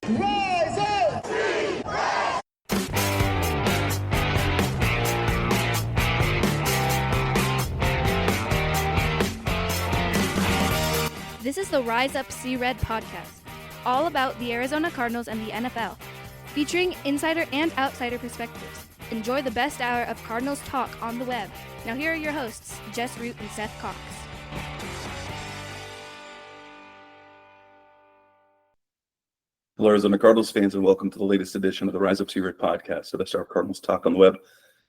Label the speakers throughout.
Speaker 1: Rise up!
Speaker 2: This is the Rise Up See Red podcast, all about the Arizona Cardinals and the NFL, featuring insider and outsider perspectives. Enjoy the best hour of Cardinals talk on the web. Now here are your hosts, Jess Root and Seth Cox.
Speaker 3: Hello, Arizona Cardinals fans, and welcome to the latest edition of the Rise Up See Red podcast, so that's our Cardinals talk on the web.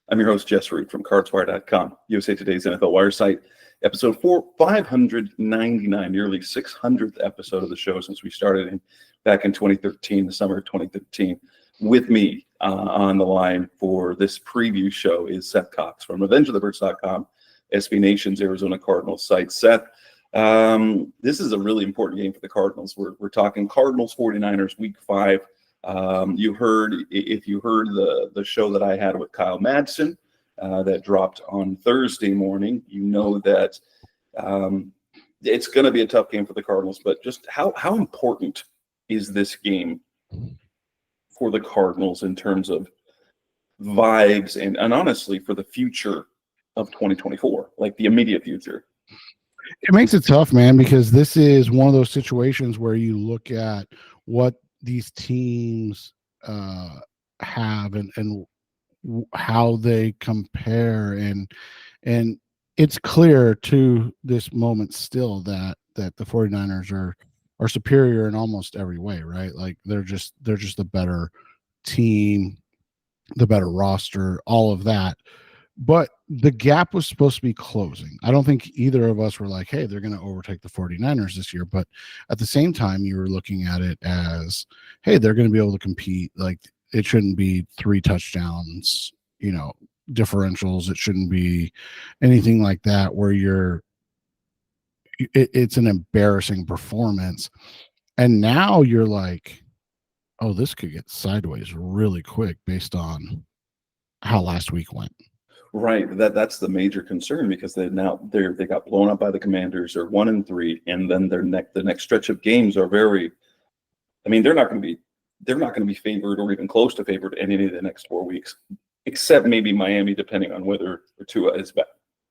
Speaker 3: I'm your host, Jess Root from cardswire.com, USA Today's NFL Wire site, episode 599, nearly 600th episode of the show since we started back in 2013, the summer of 2013. With me on the line for this preview show is Seth Cox from RevengeOfTheBirds.com, SB Nation's Arizona Cardinals site. Seth, this is a really important game for the Cardinals. We're talking Cardinals-49ers Week 5. If you heard the show that I had with Kyle Madsen that dropped on Thursday morning, you know that it's going to be a tough game for the Cardinals. But just how important is this game for the Cardinals in terms of vibes and honestly for the future of 2024, like the immediate future?
Speaker 4: It makes it tough, man, because this is one of those situations where you look at what these teams have and how they compare, and it's clear to this moment still that the 49ers are superior in almost every way, right? Like they're just the better team, the better roster, all of that. But the gap was supposed to be closing. I don't think either of us were like, hey, they're going to overtake the 49ers this year. But at the same time, you were looking at it as, hey, they're going to be able to compete. Like it shouldn't be 3 touchdowns, differentials. It shouldn't be anything like that where it's an embarrassing performance. And now you're like, oh, this could get sideways really quick based on how last week went.
Speaker 3: Right, that's the major concern because they got blown up by the Commanders. They're 1-3, and then the next stretch of games are very. I mean, they're not going to be favored or even close to favored in any of the next 4 weeks, except maybe Miami, depending on whether Tua is back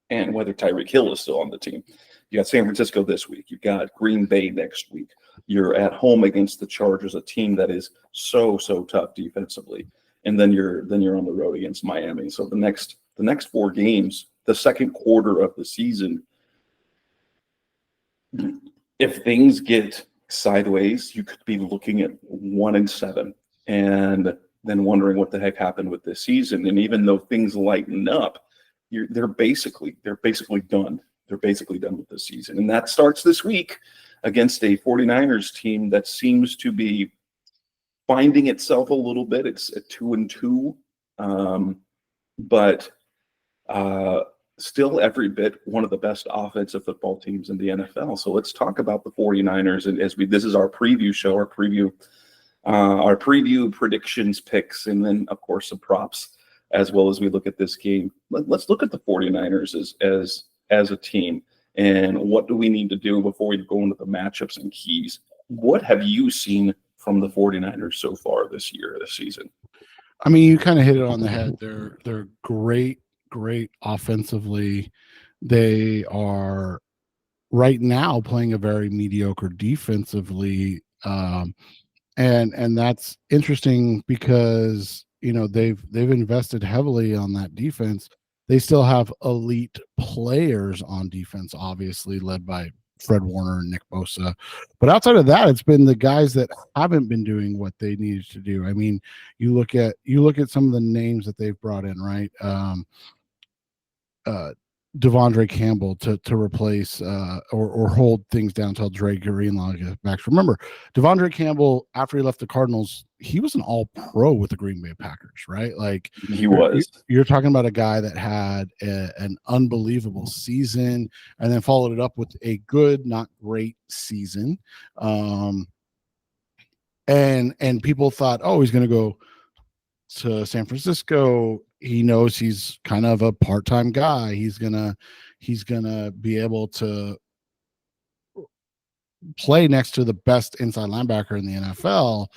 Speaker 3: and whether Tyreek Hill is still on the team. You got San Francisco this week. You got Green Bay next week. You're at home against the Chargers, a team that is so tough defensively, and then you're on the road against Miami. So the next 4 games, the second quarter of the season, if things get sideways, you could be looking at 1-7 and then wondering what the heck happened with this season. And even though things lighten up, they're basically done. They're basically done with this season. And that starts this week against a 49ers team that seems to be finding itself a little bit. It's at 2-2. But still every bit one of the best offensive football teams in the NFL. So let's talk about the 49ers. And this is our preview show, our preview predictions, picks, and then of course some props as well as we look at this game. Let's look at the 49ers as a team and what do we need to do before we go into the matchups and keys. What have you seen from the 49ers so far this season?
Speaker 4: I mean, you kind of hit it on the head. They're great offensively. They are right now playing a very mediocre defensively, and that's interesting because they've invested heavily on that defense. They still have elite players on defense, obviously led by Fred Warner and Nick Bosa. But outside of that, it's been the guys that haven't been doing what they needed to do. I mean, you look at some of the names that they've brought in, right? Devondre Campbell to replace or hold things down until Dre Greenlaw gets back. Remember, Devondre Campbell, after he left the Cardinals, he was an all-pro with the Green Bay Packers, right? Like
Speaker 3: he was.
Speaker 4: You're talking about a guy that had an unbelievable season and then followed it up with a good, not great season. And people thought, oh, he's going to go to San Francisco. He knows he's kind of a part-time guy. He's gonna be able to play next to the best inside linebacker in the NFL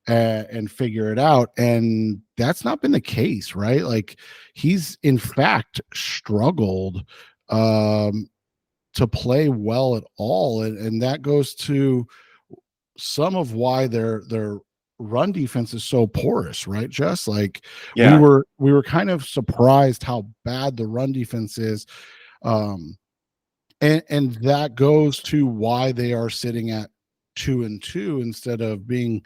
Speaker 4: and figure it out. And that's not been the case, right? Like he's in fact struggled to play well at all. And that goes to some of why their run defense is so porous, right? Just like we were kind of surprised how bad the run defense is. And that goes to why they are sitting at 2-2 instead of being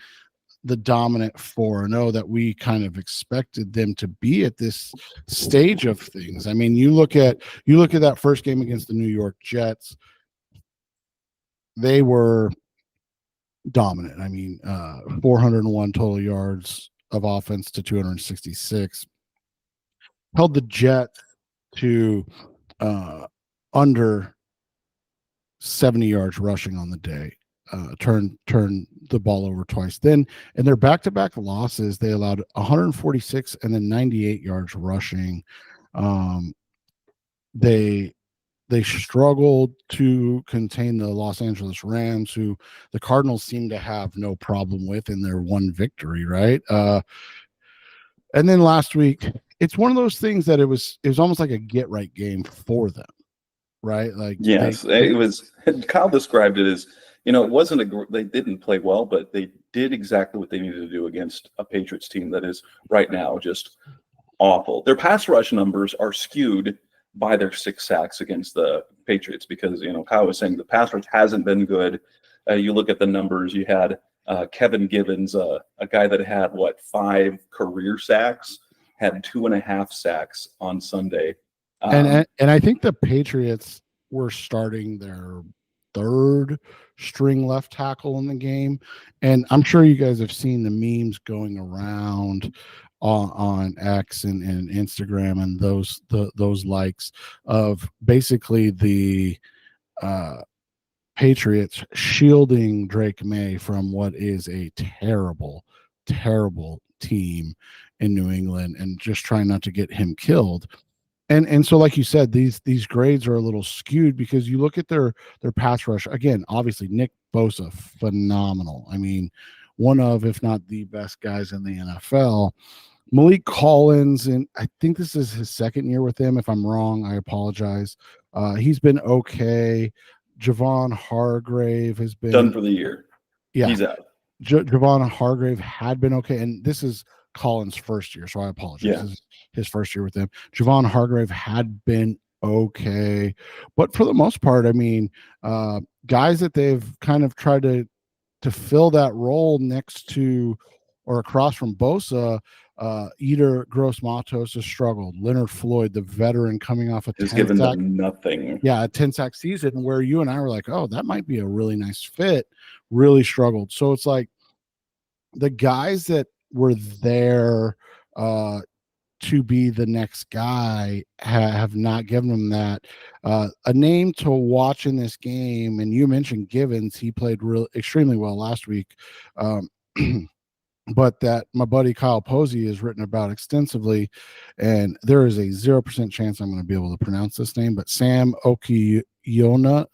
Speaker 4: the dominant 4-0 that we kind of expected them to be at this stage of things. I mean, you look at that first game against the New York Jets, they were dominant. I mean, 401 total yards of offense to 266. Held the Jets to under 70 yards rushing on the day. Turn the ball over twice. Then in their back-to-back losses, they allowed 146 and then 98 yards rushing. They struggled to contain the Los Angeles Rams, who the Cardinals seem to have no problem with in their one victory, right? And then last week, it's one of those things that it was almost like a get-right game for them, right? Like
Speaker 3: yes, it was. Kyle described it as, it wasn't they didn't play well, but they did exactly what they needed to do against a Patriots team that is right now just awful. Their pass rush numbers are skewed by their 6 sacks against the Patriots because, Kyle was saying the pass rush hasn't been good. You look at the numbers, you had Kevin Givens, a guy that had 5 career sacks, had 2.5 sacks on Sunday.
Speaker 4: And I think the Patriots were starting their 3rd string left tackle in the game, and I'm sure you guys have seen the memes going around on X and Instagram and those likes of basically the Patriots shielding Drake May from what is a terrible team in New England and just trying not to get him killed. And so, like you said, these grades are a little skewed because you look at their pass rush. Again, obviously, Nick Bosa, phenomenal. I mean, one of, if not the best guys in the NFL. Malik Collins, and I think this is his 2nd year with them. If I'm wrong, I apologize. He's been okay. Javon Hargrave has been
Speaker 3: done for the year.
Speaker 4: Yeah,
Speaker 3: he's out.
Speaker 4: Javon Hargrave had been okay, and this is Collins' first year, so I apologize.
Speaker 3: Yeah.
Speaker 4: This is his first year with them. Javon Hargrave had been okay, but for the most part, I mean, guys that they've kind of tried to fill that role next to or across from Bosa, Eder Gross-Matos has struggled. Leonard Floyd, the veteran, coming off a 10-sack,
Speaker 3: nothing.
Speaker 4: Yeah, a 10-sack season where you and I were like, oh, that might be a really nice fit, really struggled. So it's like the guys that were there to be the next guy have not given them that. A name to watch in this game, and you mentioned Givens, he played extremely well last week. But that my buddy Kyle Posey has written about extensively, and there is a 0% chance I'm going to be able to pronounce this name, but Sam Okiona,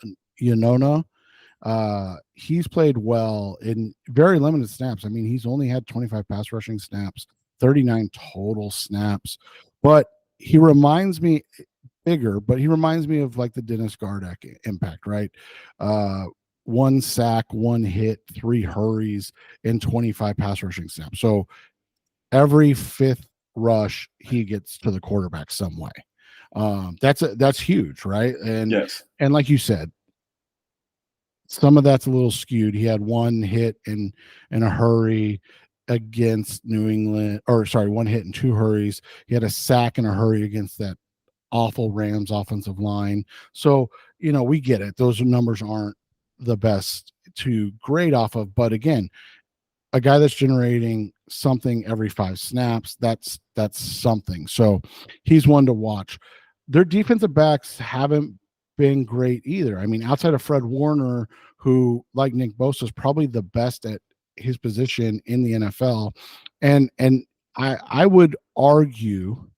Speaker 4: he's played well in very limited snaps. I mean, he's only had 25 pass rushing snaps, 39 total snaps, but he reminds me of like the Dennis Gardeck impact, right? 1 sack, 1 hit, 3 hurries, and 25 pass rushing snaps. So every 5th rush, he gets to the quarterback some way. That's huge, right? And
Speaker 3: yes,
Speaker 4: and like you said, some of that's a little skewed. He had 1 hit in a hurry against New England, or sorry, 1 hit and 2 hurries. He had a sack and a hurry against that awful Rams offensive line. So, we get it. Those numbers aren't the best to grade off of, but again, a guy that's generating something every 5 snaps, that's something. So he's one to watch. Their defensive backs haven't been great either. I mean, outside of Fred Warner, who, like Nick Bosa, is probably the best at his position in the NFL, and I would argue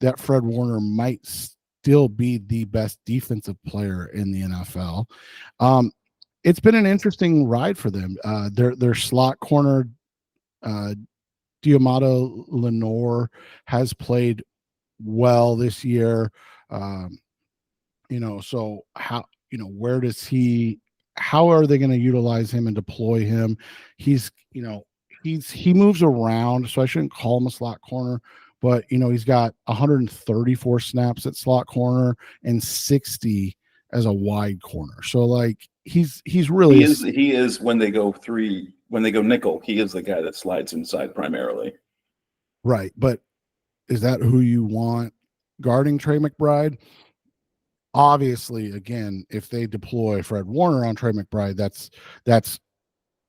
Speaker 4: that Fred Warner might still be the best defensive player in the NFL. it's been an interesting ride for them. Their slot corner, Diamado Lenore, has played well this year. So where does how are they going to utilize him and deploy him? He moves around, so I shouldn't call him a slot corner, but he's got 134 snaps at slot corner and 60 as a wide corner. So like he's really
Speaker 3: he is when they go nickel, he is the guy that slides inside primarily.
Speaker 4: Right, but is that who you want guarding Trey McBride? Obviously, again, if they deploy Fred Warner on Trey McBride, that's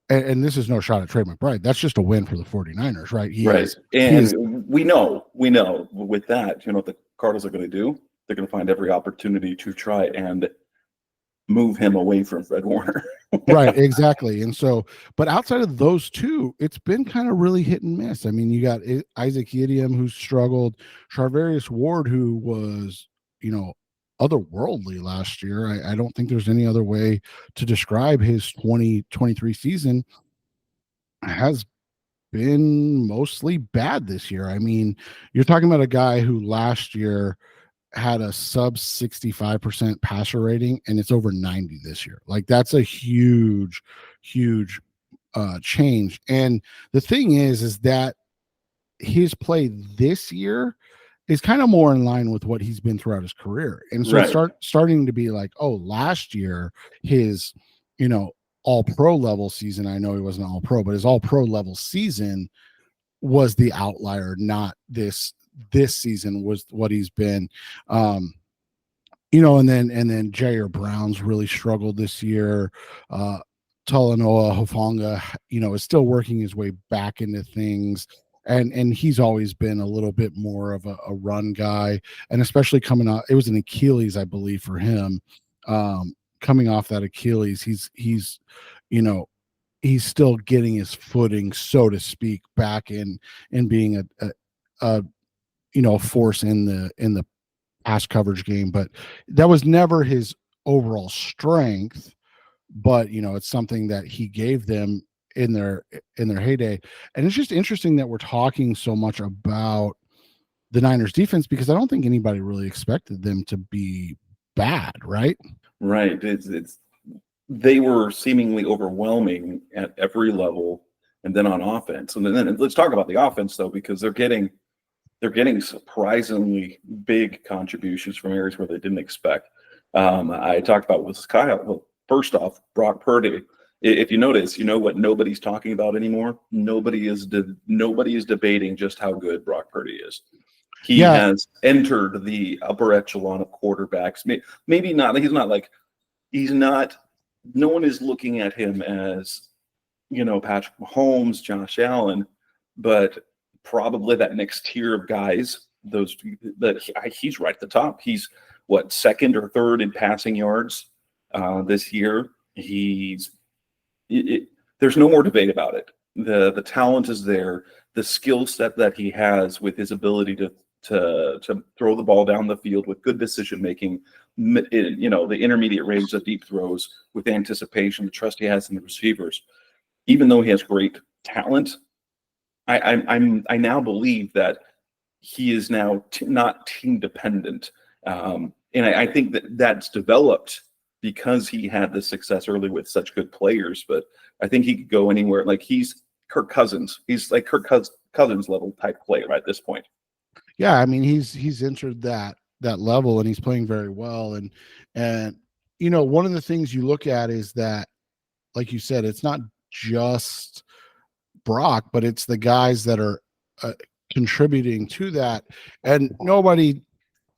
Speaker 4: and this is no shot at Trey McBride. That's just a win for the 49ers, right?
Speaker 3: We know with that, what the Cardinals are going to do? They're going to find every opportunity to try and move him away from Fred Warner.
Speaker 4: Right, exactly. And so, but outside of those two, it's been kind of really hit and miss. I mean, you got Isaac Yidiam, who struggled, Charvarius Ward, who was, otherworldly last year. I don't think there's any other way to describe his 2023 season. Has been mostly bad this year. I mean, you're talking about a guy who last year had a sub 65% passer rating, and it's over 90 this year. Like that's a huge change. And the thing is that his play this year is kind of more in line with what he's been throughout his career. And so starting to be like, oh, last year his, all pro level season, I know he wasn't all pro, but his all pro level season was the outlier, not this season was what he's been. And then Jair Brown's really struggled this year. Talanoa Hufanga, is still working his way back into things. And he's always been a little bit more of a run guy, and especially coming out, it was an Achilles, I believe, for him. Coming off that Achilles, he's still getting his footing, so to speak, back in being a force in the pass coverage game. But that was never his overall strength. But it's something that he gave them in their heyday. And it's just interesting that we're talking so much about the Niners defense, because I don't think anybody really expected them to be bad, right?
Speaker 3: Right. They were seemingly overwhelming at every level, and then on offense. And then let's talk about the offense though, because they're getting surprisingly big contributions from areas where they didn't expect. I talked about with Kyle. Well, first off, Brock Purdy. If you notice, what nobody's talking about anymore? Nobody is debating just how good Brock Purdy is. He has entered the upper echelon of quarterbacks. Maybe not. No one is looking at him as, Patrick Mahomes, Josh Allen, but probably that next tier of guys. He's right at the top. He's second or third in passing yards this year. There's no more debate about it. The talent is there. The skill set that he has with his ability to throw the ball down the field with good decision making, the intermediate range of deep throws with anticipation, the trust he has in the receivers. Even though he has great talent, I now believe that he is now not team dependent, and I think that's developed because he had this success early with such good players. But I think he could go anywhere. Like he's Kirk Cousins. He's like Kirk Cousins level type player at this point.
Speaker 4: Yeah, I mean he's entered that level, and he's playing very well. And one of the things you look at is that, like you said, it's not just Brock, but it's the guys that are contributing to that. And nobody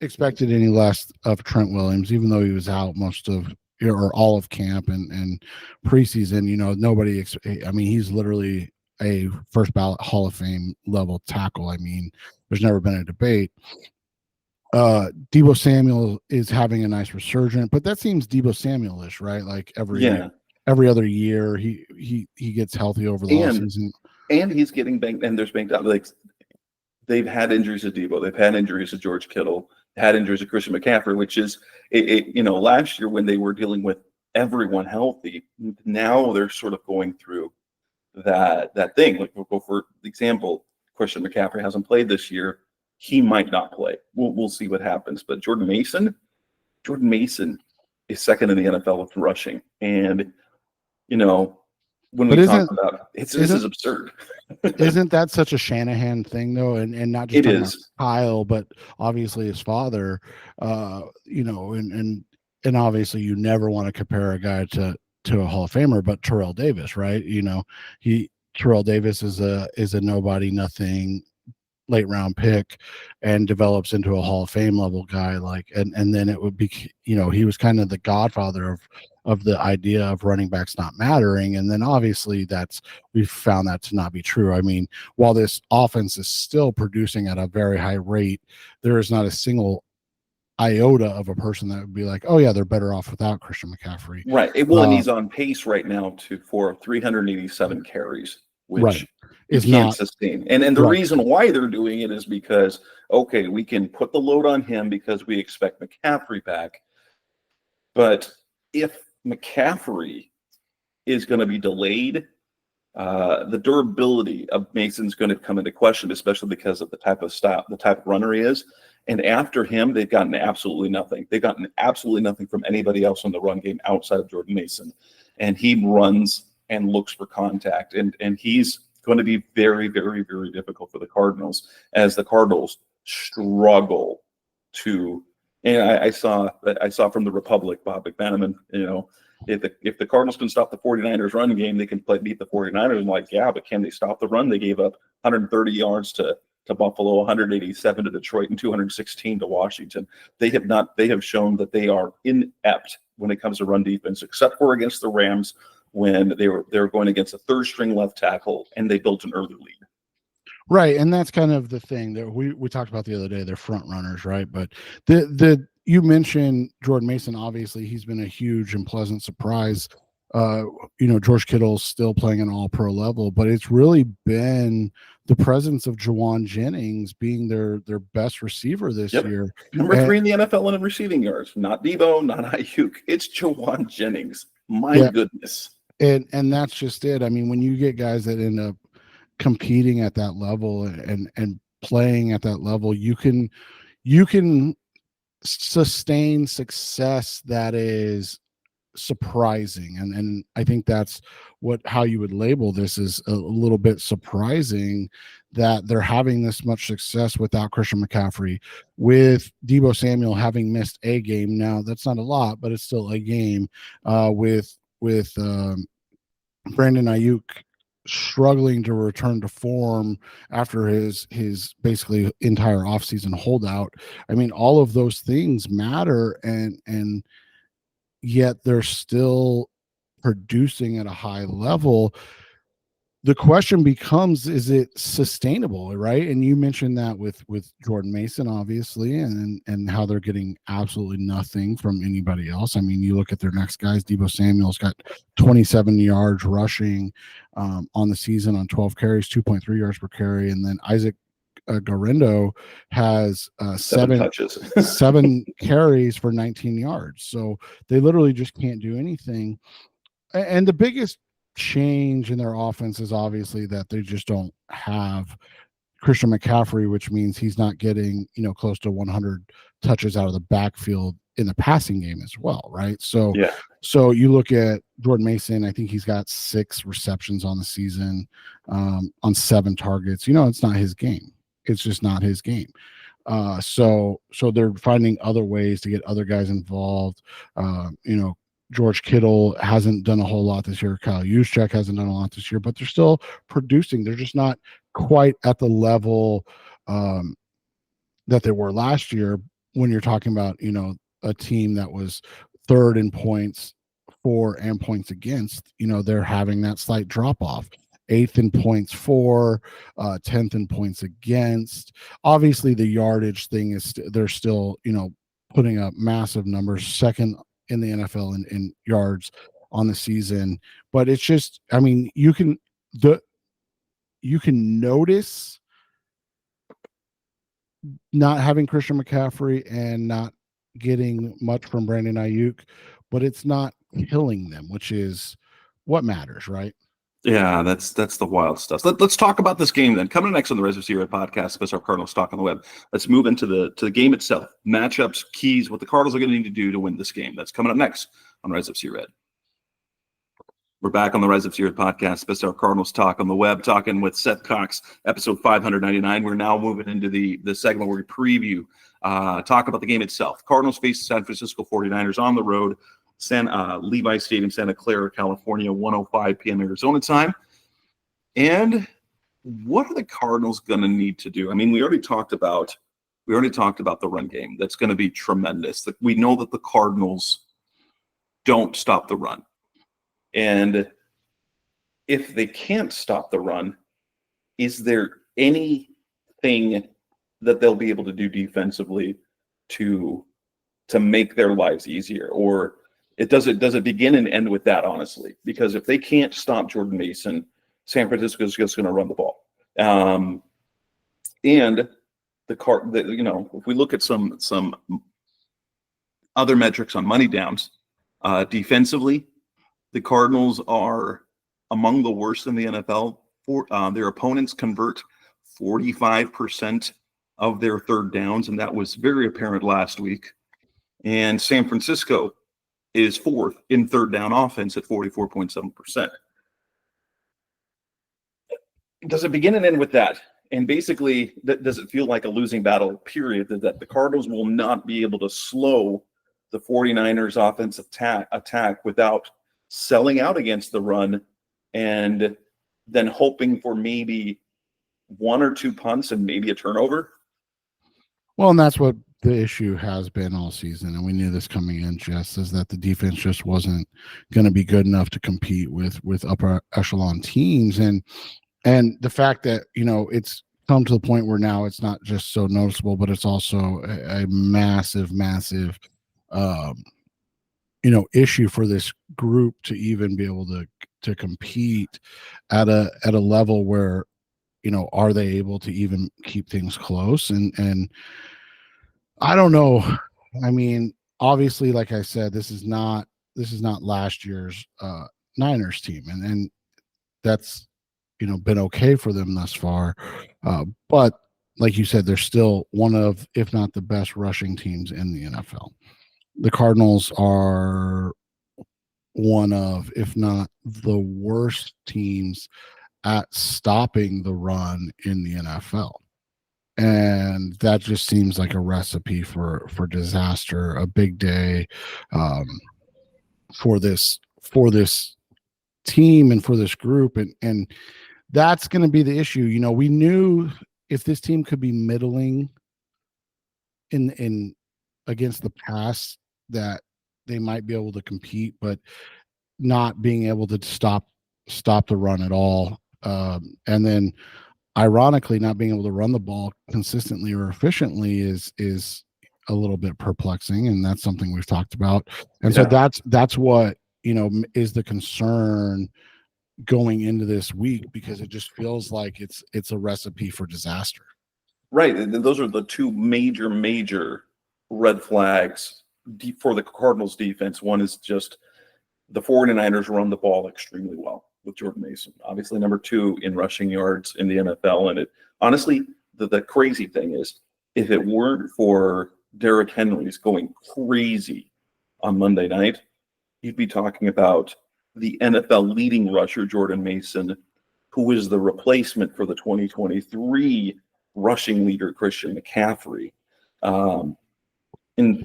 Speaker 4: expected any less of Trent Williams, even though he was out most of or all of camp and preseason. Nobody. He's literally a first ballot Hall of Fame level tackle. I mean, there's never been a debate. Deebo Samuel is having a nice resurgence, but that seems Deebo Samuel-ish, right? Like every other year he gets healthy over the offseason.
Speaker 3: And he's getting banged, and there's banged out. Like they've had injuries to Deebo, they've had injuries to George Kittle, had injuries to Christian McCaffrey, which is last year when they were dealing with everyone healthy, now they're sort of going through that thing. Like, we'll go for example, Christian McCaffrey hasn't played this year. He might not play. We'll see what happens. But Jordan Mason is second in the NFL with rushing. And, when we talk about this is absurd.
Speaker 4: Isn't that such a Shanahan thing, though? And not just talking about Kyle, but obviously his father, and obviously you never want to compare a guy to a Hall of Famer, but Terrell Davis, right? Terrell Davis is a nobody, nothing late round pick and develops into a Hall of Fame level guy. And then it would be, he was kind of the godfather of the idea of running backs not mattering. And then obviously we've found that to not be true. I mean, while this offense is still producing at a very high rate, there is not a single iota of a person that would be like, oh yeah, they're better off without Christian McCaffrey.
Speaker 3: Right. And he's on pace right now for 387 carries, which you can't sustain. And the reason why they're doing it is because, okay, we can put the load on him because we expect McCaffrey back. But if McCaffrey is going to be delayed, the durability of Mason's going to come into question, especially because of the type of runner he is. And after him, they've gotten absolutely nothing. They've gotten absolutely nothing from anybody else in the run game outside of Jordan Mason. And he runs and looks for contact. And he's going to be very, very, very difficult for the Cardinals as the Cardinals struggle to. And I saw from the Republic, Bob McManaman, if the Cardinals can stop the 49ers run game, they can beat the 49ers. I'm like, yeah, but can they stop the run? They gave up 130 yards to Buffalo, 187 to Detroit, and 216 to Washington. They have shown that they are inept when it comes to run defense, except for against the Rams when they were going against a third string left tackle and they built an early lead.
Speaker 4: Right. And that's kind of the thing that we talked about the other day. They're front runners, right? But you mentioned Jordan Mason. Obviously, he's been a huge and pleasant surprise. George Kittle's still playing an all-pro level, but it's really been the presence of Jawan Jennings being their best receiver this year.
Speaker 3: Number 3 in the NFL in receiving yards. Not Debo, not Ayuk. It's Jawan Jennings. My goodness.
Speaker 4: And that's just it. I mean, when you get guys that end up competing at that level and playing at that level, you can sustain success that is surprising, and I think that's how you would label this, is a little bit surprising that they're having this much success without Christian McCaffrey, with Deebo Samuel having missed a game. Now that's not a lot, but it's still a game, with Brandon Ayuk struggling to return to form after his basically entire offseason holdout. I mean, all of those things matter, and yet they're still producing at a high level. The question becomes, is it sustainable, right? And you mentioned that with Jordan Mason, obviously, and how they're getting absolutely nothing from anybody else. I mean, you look at their next guys. Deebo Samuel's got 27 yards rushing on the season on 12 carries, 2.3 yards per carry. And then Isaac Garendo has 7
Speaker 3: touches,
Speaker 4: 7 carries for 19 yards. So they literally just can't do anything. And the biggest change in their offense is obviously that they just don't have Christian McCaffrey, which means he's not getting, close to 100 touches out of the backfield in the passing game as well, right? So you look at Jordan Mason, I think he's got 6 receptions on the season, on 7 targets. It's not his game. It's just not his game. So they're finding other ways to get other guys involved. George Kittle hasn't done a whole lot this year. Kyle Juszczyk hasn't done a lot this year, but they're still producing. They're just not quite at the level that they were last year, when you're talking about, a team that was 3rd in points for and points against. They're having that slight drop off. 8th in points for, 10th in points against. Obviously, the yardage thing is they're still, putting up massive numbers, 2nd in the NFL in yards on the season. But it's just, I mean, you can notice not having Christian McCaffrey and not getting much from Brandon Ayuk, but it's not killing them, which is what matters, right?
Speaker 3: Yeah, that's the wild stuff. Let's talk about this game then. Coming next on the Rise of Sierra podcast, special Cardinals talk on the web. Let's move into the game itself. Matchups, keys, what the Cardinals are going to need to do to win this game. That's coming up next on Rise of Sierra. We're back on the Rise of Sierra podcast, special Cardinals talk on the web, talking with Seth Cox, episode 599. We're now moving into the segment where we preview, talk about the game itself. Cardinals face the San Francisco 49ers on the road. Levi Stadium, Santa Clara, California, 1:05 p.m. Arizona time. And what are the Cardinals going to need to do? I mean, we already talked about the run game. That's going to be tremendous. We know that the Cardinals don't stop the run. And if they can't stop the run, is there anything that they'll be able to do defensively to make their lives easier? Or does it begin and end with that, honestly? Because if they can't stop Jordan Mason, San Francisco is just going to run the ball. And if we look at some other metrics on money downs, defensively, the Cardinals are among the worst in the NFL. Their opponents convert 45% of their third downs, and that was very apparent last week. And San Francisco is fourth in third down offense at 44.7%. Does it begin and end with that? And basically, does it feel like a losing battle, period, that the Cardinals will not be able to slow the 49ers offensive attack without selling out against the run and then hoping for maybe one or two punts and maybe a turnover?
Speaker 4: Well, and that's what the issue has been all season. And we knew this coming in, Jess, is that the defense just wasn't going to be good enough to compete with upper echelon teams. And the fact that, it's come to the point where now it's not just so noticeable, but it's also a massive, massive, issue for this group to even be able to compete at a level where, are they able to even keep things close? And I don't know. I mean, obviously, like I said, this is not last year's Niners team, and that's been okay for them thus far. But like you said, they're still one of, if not the best rushing teams in the NFL. The Cardinals are one of, if not the worst teams at stopping the run in the NFL. And that just seems like a recipe for disaster, a big day for this team and for this group. And that's going to be the issue. We knew if this team could be middling in against the pass, that they might be able to compete, but not being able to stop the run at all. And then ironically, not being able to run the ball consistently or efficiently is a little bit perplexing. And that's something we've talked about. And so that's what, is the concern going into this week, because it just feels like it's a recipe for disaster.
Speaker 3: Right. And those are the two major red flags for the Cardinals defense. One is just the 49ers run the ball extremely well with Jordan Mason. Obviously, number two in rushing yards in the NFL. And it honestly, the crazy thing is, if it weren't for Derrick Henry's going crazy on Monday night, you'd be talking about the NFL leading rusher, Jordan Mason, who is the replacement for the 2023 rushing leader, Christian McCaffrey. And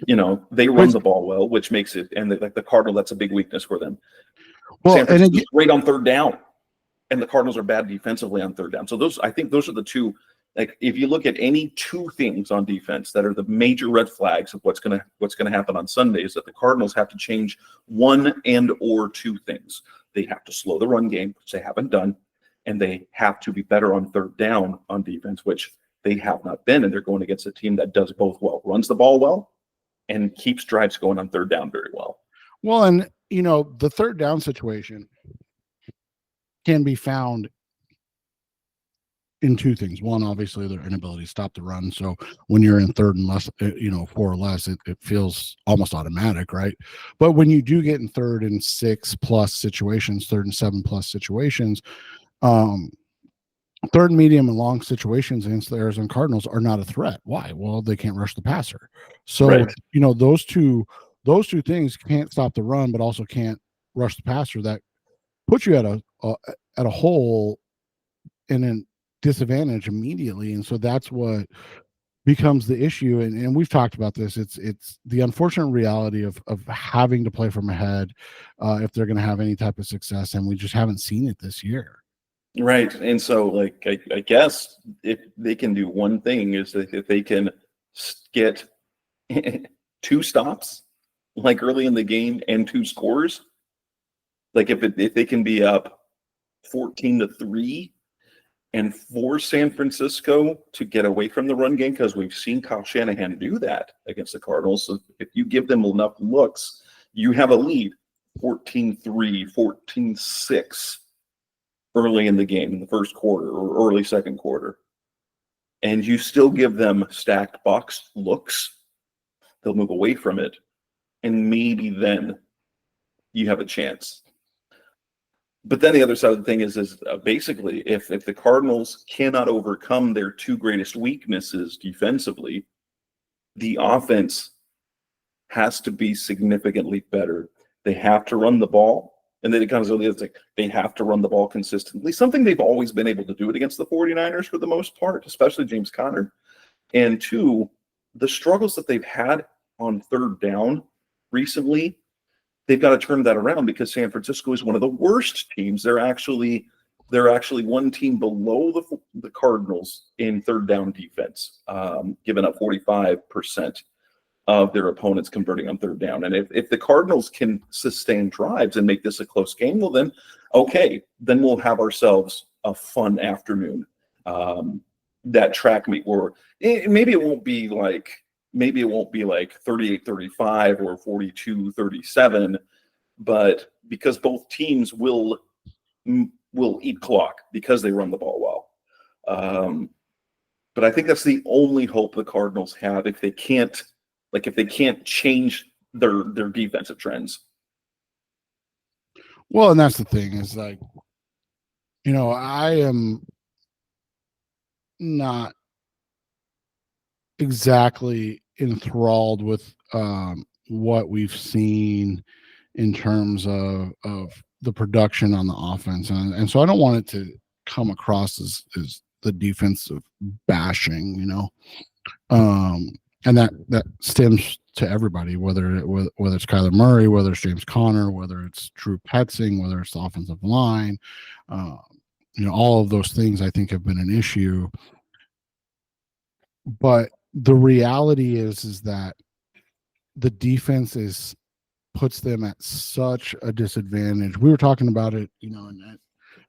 Speaker 3: they run the ball well, which makes it, and the Cardinal, that's a big weakness for them.
Speaker 4: Well,
Speaker 3: San Francisco's great on third down, and the Cardinals are bad defensively on third down. So I think those are the two. Like, if you look at any two things on defense that are the major red flags of what's gonna happen on Sunday, is that the Cardinals have to change one and or two things. They have to slow the run game, which they haven't done, and they have to be better on third down on defense, which they have not been. And they're going against a team that does both well, runs the ball well, and keeps drives going on third down very well.
Speaker 4: Well, and the third down situation can be found in two things. One, obviously their inability to stop the run. So when you're in third and less, 4 or less, it feels almost automatic, right? But when you do get in third and 6+ situations, third and 7+ situations, third, medium, and long situations against the Arizona Cardinals are not a threat. Why? Well, they can't rush the passer. So,
Speaker 3: Right.
Speaker 4: those two things can't stop the run, but also can't rush the passer. That puts you at a hole in a disadvantage immediately. And so that's what becomes the issue. And we've talked about this. It's the unfortunate reality of having to play from ahead if they're going to have any type of success. And we just haven't seen it this year.
Speaker 3: Right. And so, like, I guess if they can do one thing is that if they can get 2 stops, like early in the game, and 2 scores, like if they can be up 14-3 and force San Francisco to get away from the run game, because we've seen Kyle Shanahan do that against the Cardinals. So if you give them enough looks, you have a lead, 14-3, 14-6. Early in the game, in the first quarter or early second quarter, and you still give them stacked box looks, they'll move away from it, and maybe then you have a chance. But then the other side of the thing is basically if the Cardinals cannot overcome their 2 greatest weaknesses defensively, the offense has to be significantly better. They have to run the ball. And then it comes to the other thing. They have to run the ball consistently, something they've always been able to do it against the 49ers for the most part, especially James Conner. And 2, the struggles that they've had on third down recently, they've got to turn that around because San Francisco is one of the worst teams. They're actually one team below the Cardinals in third down defense, giving up 45% of their opponents converting on third down. And if the Cardinals can sustain drives and make this a close game, well then, okay, then we'll have ourselves a fun afternoon. That track meet where maybe it won't be like 38-35 or 42-37, but because both teams will eat clock because they run the ball well. But I think that's the only hope the Cardinals have if they can't change their defensive trends.
Speaker 4: Well, and that's the thing is like, I am not exactly enthralled with what we've seen in terms of the production on the offense. And so I don't want it to come across as the defensive bashing, and that stems to everybody, whether it's Kyler Murray, whether it's James Conner, whether it's Drew Petzing, whether it's the offensive line, all of those things I think have been an issue. But the reality is that the defense puts them at such a disadvantage. We were talking about it, and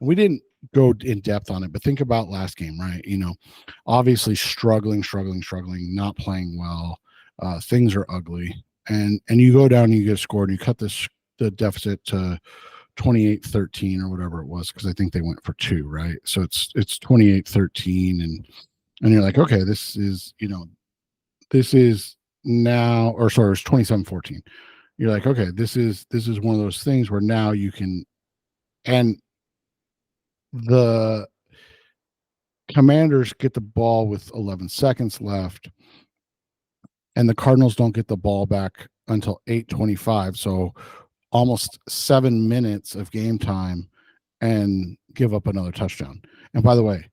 Speaker 4: we didn't go in depth on it, but think about last game, right? Obviously struggling, not playing well. Things are ugly, and you go down and you get scored, and you cut the deficit to 28-13 or whatever it was, because I think they went for 2, right? So it's 28-13, and you're like, okay, this is now, or sorry, it's 27-14. You're like, okay, this is one of those things where now you can, and the Commanders get the ball with 11 seconds left, and the Cardinals don't get the ball back until 8:25. So almost 7 minutes of game time, and give up another touchdown. And by the way,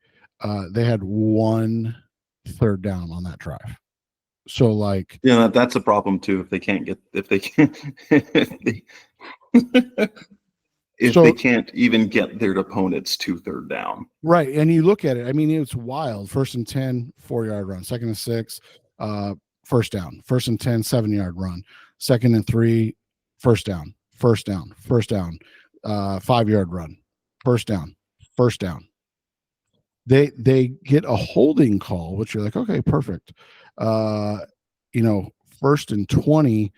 Speaker 4: they had 1 third down on that drive. So like,
Speaker 3: that's a problem too. If they can't they can't even get their opponents to third down.
Speaker 4: Right. And you look at it, I mean, it's wild. 1st and 10, 4-yard run. 2nd and 6, first down. 1st and 10, 7-yard run. 2nd and 3, first down. 5-yard run. First down. They get a holding call, which you're like, okay, perfect. 1st and 20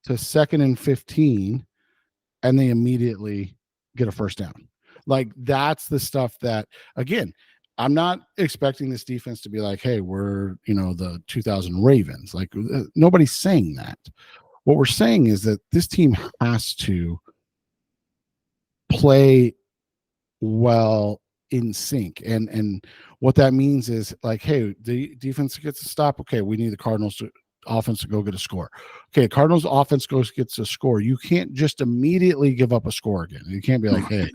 Speaker 4: to 2nd and 15, and they immediately get a first down. Like that's the stuff that, again, I'm not expecting this defense to be like, hey, we're, the 2000 Ravens. Like nobody's saying that. What we're saying is that this team has to play well in sync. And what that means is like, hey, the defense gets a stop. Okay, we need the Cardinals offense to go get a score. Okay, Cardinals offense gets a score. You can't just immediately give up a score again. You can't be like, hey,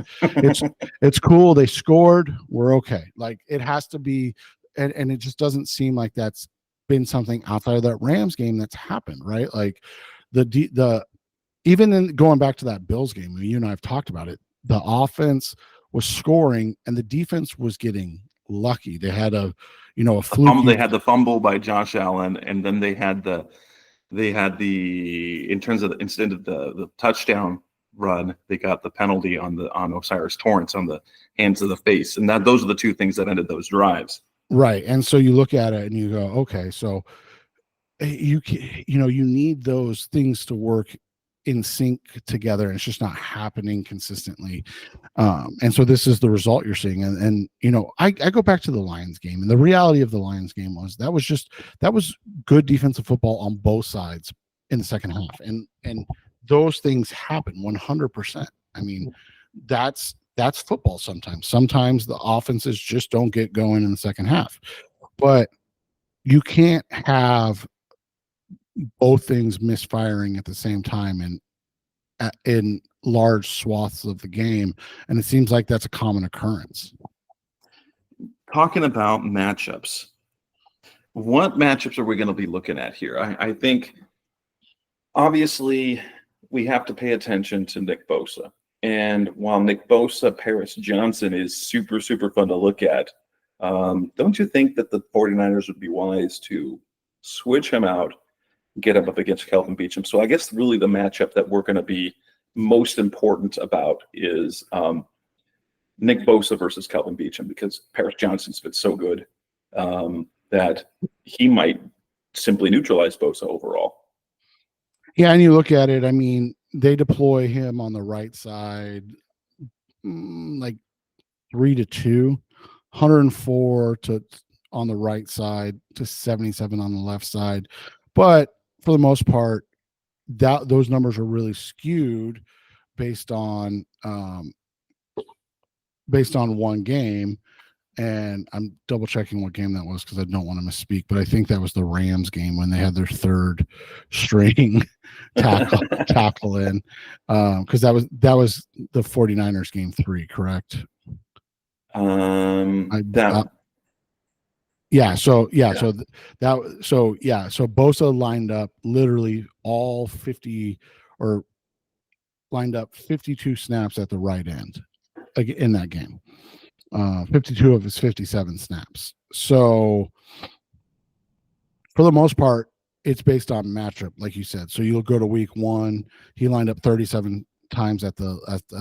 Speaker 4: it's cool. They scored. We're okay. Like it has to be, and it just doesn't seem like that's been something outside of that Rams game that's happened, right? Like the even in going back to that Bills game, you and I have talked about it. The offense was scoring and the defense was getting lucky. They had a fluke.
Speaker 3: They had the fumble by Josh Allen, and then they had the in terms of instead of the touchdown run, they got the penalty on Osiris Torrance on the hands of the face, and those are the two things that ended those drives.
Speaker 4: Right, and so you look at it and you go, okay, so you need those things to work in sync together, and it's just not happening consistently. And so this is the result you're seeing. And I go back to the Lions game, and the reality of the Lions game was that was good defensive football on both sides in the second half. And those things happen 100%. I mean, that's football sometimes. Sometimes the offenses just don't get going in the second half. But you can't have both things misfiring at the same time in large swaths of the game, and it seems like that's a common occurrence.
Speaker 3: Talking about matchups, what matchups are we going to be looking at here? I think obviously we have to pay attention to Nick Bosa, and while Nick Bosa, Paris Johnson is super, super fun to look at, don't you think that the 49ers would be wise to switch him out, get him up against Kelvin Beachum? So I guess really the matchup that we're going to be most important about is Nick Bosa versus Kelvin Beachum, because Paris Johnson's been so good that he might simply neutralize Bosa overall.
Speaker 4: Yeah, and you look at it, I mean, they deploy him on the right side like 3-2, 104 on the right side to 77 on the left side. But for the most part, those numbers are really skewed based on one game. And I'm double checking what game that was because I don't want to misspeak, but I think that was the Rams game when they had their third string tackle in, because that was the 49ers game 3, correct? So Bosa lined up literally all 50 or lined up 52 snaps at the right end in that game. 52 of his 57 snaps. So for the most part, it's based on matchup, like you said. So you'll go to week 1, he lined up 37 times at the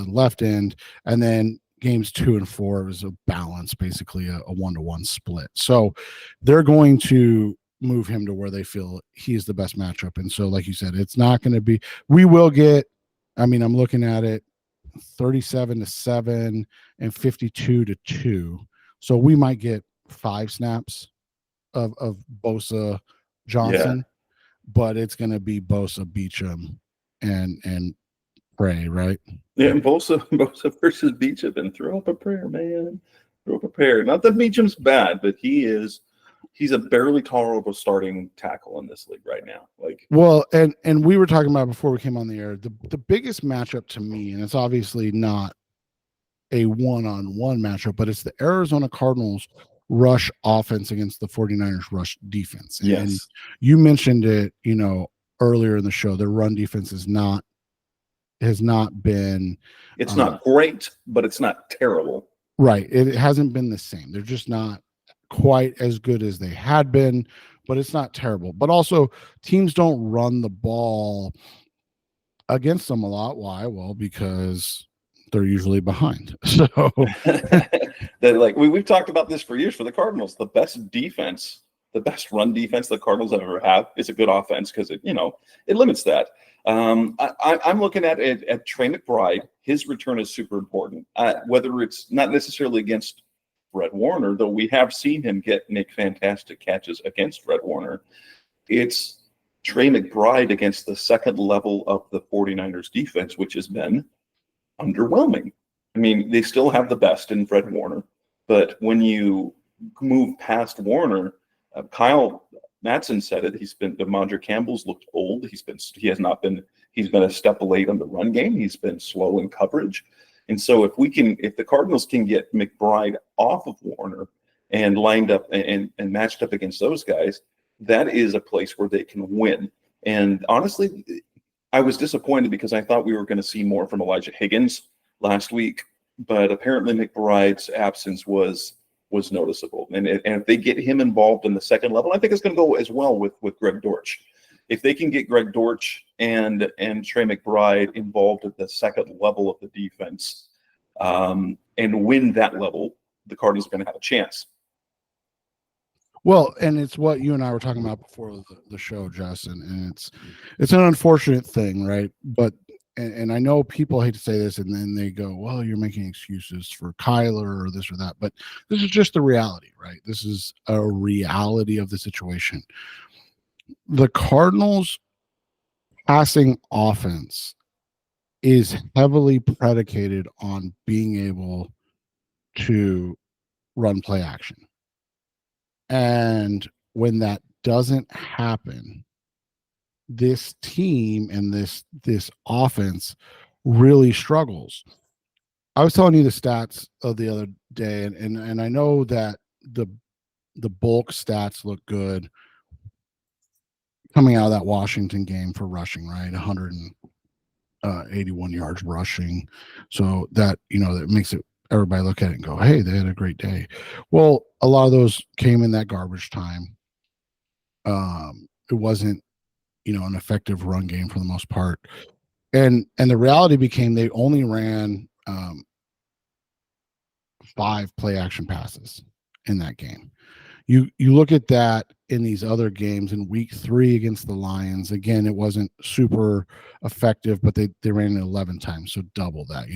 Speaker 4: left end, and then games 2 and 4 was a balance, basically a 1-to-1 split. So they're going to move him to where they feel he's the best matchup. And so, like you said, it's not going to be, we will get, I mean, I'm looking at it, 37-7 and 52-2. So we might get 5 snaps of Bosa Johnson, but it's going to be Bosa Beachum and Bray, right?
Speaker 3: Yeah, and Bosa versus Beachum, and throw up a prayer, man. Throw up a prayer. Not that Beachum's bad, but he's a barely tolerable starting tackle in this league right now. Like,
Speaker 4: well, and we were talking about before we came on the air, the biggest matchup to me, and it's obviously not a one-on-one matchup, but it's the Arizona Cardinals rush offense against the 49ers rush defense. And
Speaker 3: yes,
Speaker 4: you mentioned it, earlier in the show, their run defense has not been,
Speaker 3: it's not great, but it's not terrible.
Speaker 4: Right. It hasn't been the same. They're just not quite as good as they had been, but it's not terrible. But also, teams don't run the ball against them a lot. Why? Well, because they're usually behind. So
Speaker 3: that, like, we've talked about this for years for the Cardinals. The best run defense the Cardinals ever have is a good offense, because it limits that. I'm looking at Trey McBride. His return is super important. Whether it's not necessarily against Fred Warner, though we have seen him make fantastic catches against Fred Warner. It's Trey McBride against the second level of the 49ers defense, which has been underwhelming. I mean, they still have the best in Fred Warner, but when you move past Warner, Kyle Matson said it. De'Mondre Campbell's looked old. He's been a step late on the run game. He's been slow in coverage. And so if the Cardinals can get McBride off of Warner and lined up and matched up against those guys, that is a place where they can win. And honestly, I was disappointed because I thought we were going to see more from Elijah Higgins last week, but apparently McBride's absence was noticeable. And if they get him involved in the second level, I think it's going to go as well with Greg Dortch. If they can get Greg Dortch and Trey McBride involved at the second level of the defense and win that level, the Cardinals are going to have a chance.
Speaker 4: Well, and it's what you and I were talking about before the show, Jess, and it's an unfortunate thing, right? But and I know people hate to say this, and then they go, well, you're making excuses for Kyler or this or that. But this is just the reality, right? This is a reality of the situation. The Cardinals' passing offense is heavily predicated on being able to run play action. And when that doesn't happen, this team and this offense really struggles. I was telling you the stats of the other day, and I know that the bulk stats look good coming out of that Washington game for rushing, right? 181 yards rushing. So that, that makes it everybody look at it and go, hey, they had a great day. Well, a lot of those came in that garbage time. It wasn't, an effective run game for the most part. And the reality became they only ran 5 play action passes in that game. You look at that in these other games in week 3 against the Lions. Again, it wasn't super effective, but they ran it 11 times, so double that.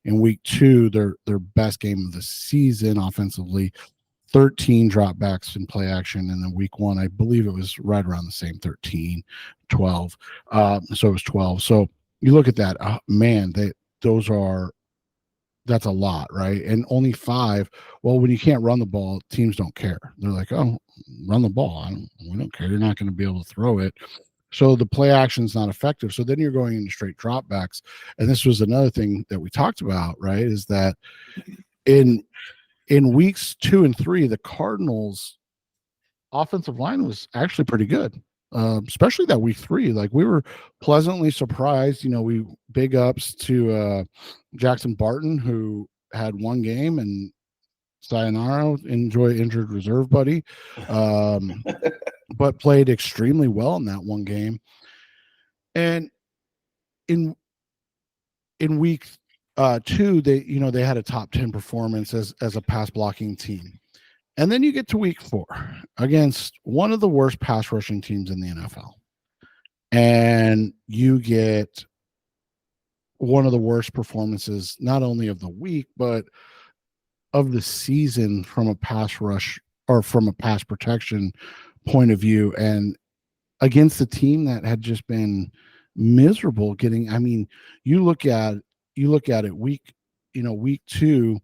Speaker 4: In week 2, their best game of the season offensively, 13 dropbacks in play action, and then week 1, I believe it was right around the same 13, 12. So it was 12. So you look at that, man, that's a lot, right? And only 5. Well, when you can't run the ball, teams don't care. They're like, oh, run the ball. We don't care. You're not going to be able to throw it. So the play action is not effective. So then you're going into straight dropbacks. And this was another thing that we talked about, right? Is that in weeks 2 and 3, the Cardinals' offensive line was actually pretty good, especially that week 3. Like, we were pleasantly surprised. We big ups to Jackson Barton, who had one game, and sayonara, enjoy injured reserve, buddy. But played extremely well in that one game. And in week 2, they had a top 10 performance as a pass blocking team. And then you get to week 4 against one of the worst pass rushing teams in the NFL. And you get one of the worst performances, not only of the week, but of the season from a pass rush or from a pass protection point of view. And against a team that had just been miserable you look at it week 2,